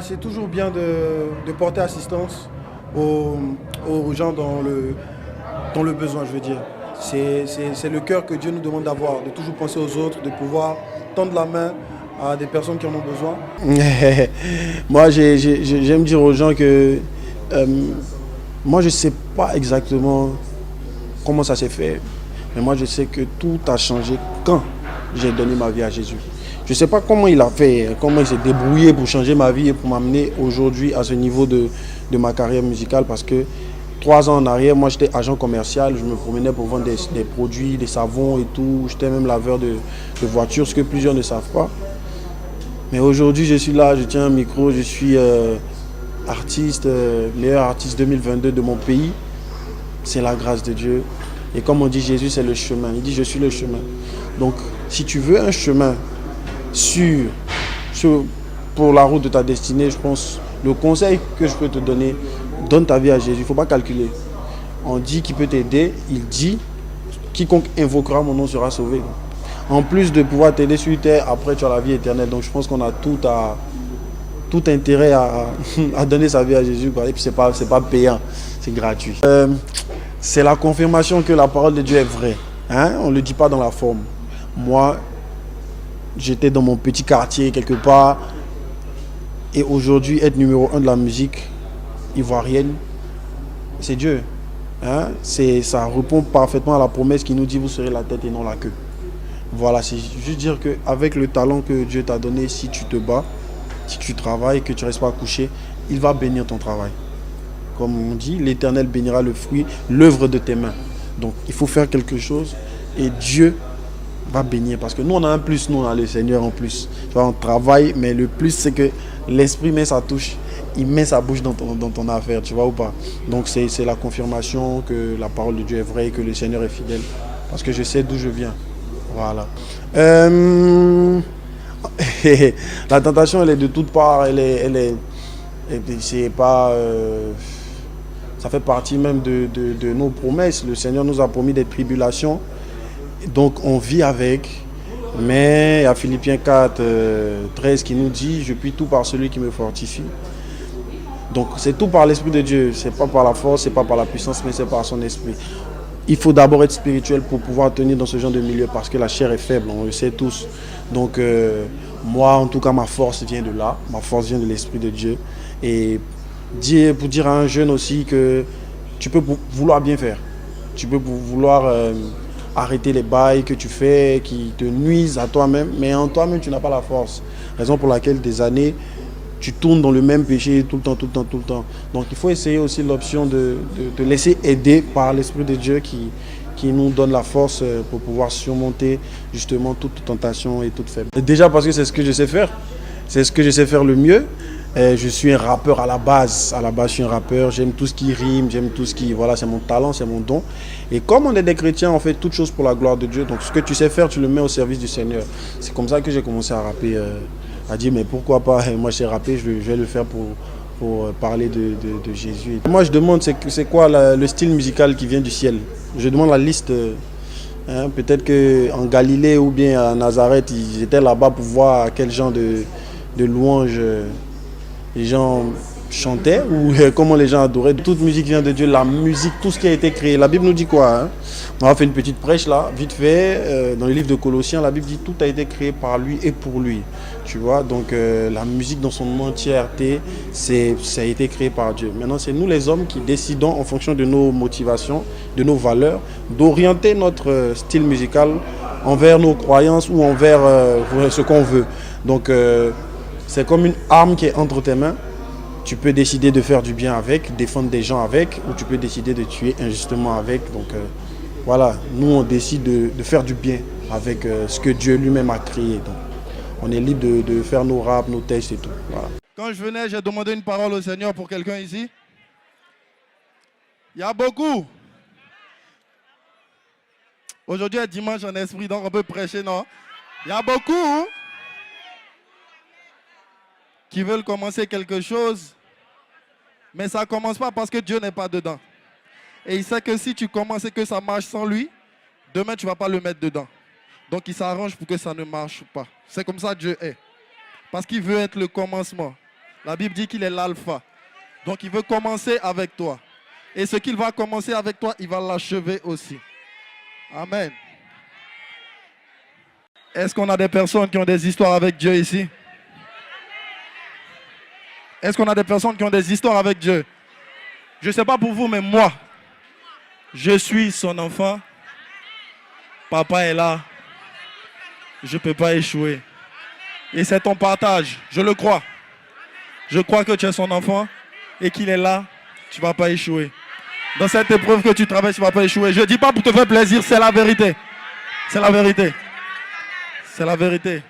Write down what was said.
c'est toujours bien de porter assistance aux gens dans le besoin, je veux dire. C'est le cœur que Dieu nous demande d'avoir, de toujours penser aux autres, de pouvoir tendre la main à des personnes qui en ont besoin. Moi, j'aime dire aux gens que euh, moi, je ne sais pas exactement comment ça s'est fait, mais moi, je sais que tout a changé quand j'ai donné ma vie à Jésus. Je ne sais pas comment il a fait, comment il s'est débrouillé pour changer ma vie et pour m'amener aujourd'hui à ce niveau de ma carrière musicale, parce que 3 ans en arrière, moi j'étais agent commercial, je me promenais pour vendre des produits, des savons et tout, j'étais même laveur de voitures, ce que plusieurs ne savent pas. Mais aujourd'hui, je suis là, je tiens un micro, je suis artiste, meilleur artiste 2022 de mon pays. C'est la grâce de Dieu. Et comme on dit, Jésus, c'est le chemin. Il dit, je suis le chemin. Donc, si tu veux un chemin sûr, pour la route de ta destinée, je pense, le conseil que je peux te donner, donne ta vie à Jésus. Il ne faut pas calculer. On dit qu'il peut t'aider. Il dit, quiconque invoquera mon nom sera sauvé. En plus de pouvoir t'aider sur terre, après tu as la vie éternelle. Donc je pense qu'on a tout intérêt à donner sa vie à Jésus. Et puis c'est pas payant, c'est gratuit. C'est la confirmation que la parole de Dieu est vraie. Hein? On ne le dit pas dans la forme. Moi, j'étais dans mon petit quartier quelque part. Et aujourd'hui, être numéro 1 de la musique ivoirienne, c'est Dieu. Hein? Ça répond parfaitement à la promesse qui nous dit vous serez la tête et non la queue. Voilà, c'est juste dire qu'avec le talent que Dieu t'a donné, si tu te bats, si tu travailles, que tu ne restes pas couché, il va bénir ton travail. Comme on dit, l'Éternel bénira le fruit, l'œuvre de tes mains. Donc il faut faire quelque chose et Dieu va bénir. Parce que nous, on a un plus, nous, on a le Seigneur en plus. Tu vois, on travaille, mais le plus, c'est que l'Esprit met sa touche, il met sa bouche dans ton affaire, tu vois ou pas. Donc c'est la confirmation que la parole de Dieu est vraie et que le Seigneur est fidèle. Parce que je sais d'où je viens. Voilà. La tentation, elle est de toutes parts. C'est pas, ça fait partie même de nos promesses. Le Seigneur nous a promis des tribulations. Donc on vit avec. Mais il y a Philippiens 4, 13 qui nous dit « Je puis tout par celui qui me fortifie ». Donc c'est tout par l'Esprit de Dieu. C'est pas par la force, c'est pas par la puissance, mais c'est par son Esprit. Il faut d'abord être spirituel pour pouvoir tenir dans ce genre de milieu parce que la chair est faible, on le sait tous. Donc moi, en tout cas, ma force vient de là. Ma force vient de l'Esprit de Dieu. Et pour dire à un jeune aussi que tu peux vouloir bien faire. Tu peux vouloir arrêter les bails que tu fais qui te nuisent à toi-même, mais en toi-même, tu n'as pas la force. Raison pour laquelle des années, tu tournes dans le même péché tout le temps. Donc il faut essayer aussi l'option de te laisser aider par l'Esprit de Dieu qui nous donne la force pour pouvoir surmonter justement toute tentation et toute faiblesse. Déjà parce que c'est ce que je sais faire. C'est ce que je sais faire le mieux. Je suis un rappeur à la base. À la base, je suis un rappeur. J'aime tout ce qui rime, j'aime tout ce qui... Voilà, c'est mon talent, c'est mon don. Et comme on est des chrétiens, on fait toutes choses pour la gloire de Dieu. Donc ce que tu sais faire, tu le mets au service du Seigneur. C'est comme ça que j'ai commencé à rapper. À dire mais pourquoi pas, moi j'ai rappé, je vais le faire pour parler de Jésus. Moi je demande c'est quoi le style musical qui vient du ciel. Je demande la liste. Peut-être qu'en Galilée ou bien à Nazareth, ils étaient là-bas pour voir quel genre de louanges les gens chantaient ou comment les gens adoraient. Toute musique vient de Dieu, la musique, tout ce qui a été créé. La Bible nous dit quoi? On va faire une petite prêche là, vite fait. Dans le livre de Colossiens, la Bible dit tout a été créé par lui et pour lui. Tu vois, donc la musique dans son entièreté, ça a été créé par Dieu. Maintenant, c'est nous les hommes qui décidons en fonction de nos motivations, de nos valeurs, d'orienter notre style musical envers nos croyances ou envers ce qu'on veut. Donc, c'est comme une arme qui est entre tes mains. Tu peux décider de faire du bien avec, défendre des gens avec, ou tu peux décider de tuer injustement avec. Donc voilà, nous on décide de faire du bien avec ce que Dieu lui-même a créé. Donc, on est libre de faire nos raps, nos textes et tout. Voilà. Quand je venais, j'ai demandé une parole au Seigneur pour quelqu'un ici. Il y a beaucoup. Aujourd'hui est dimanche en esprit, donc on peut prêcher, non? Il y a beaucoup qui veulent commencer quelque chose, mais ça ne commence pas parce que Dieu n'est pas dedans. Et il sait que si tu commences et que ça marche sans lui, demain tu ne vas pas le mettre dedans. Donc il s'arrange pour que ça ne marche pas. C'est comme ça que Dieu est. Parce qu'il veut être le commencement. La Bible dit qu'il est l'alpha. Donc il veut commencer avec toi. Et ce qu'il va commencer avec toi, il va l'achever aussi. Amen. Est-ce qu'on a des personnes qui ont des histoires avec Dieu ici? Est-ce qu'on a des personnes qui ont des histoires avec Dieu? Je ne sais pas pour vous, mais moi, je suis son enfant. Papa est là. Je ne peux pas échouer. Et c'est ton partage, je le crois. Je crois que tu es son enfant et qu'il est là, tu ne vas pas échouer. Dans cette épreuve que tu traverses, tu ne vas pas échouer. Je ne dis pas pour te faire plaisir, c'est la vérité. C'est la vérité. C'est la vérité.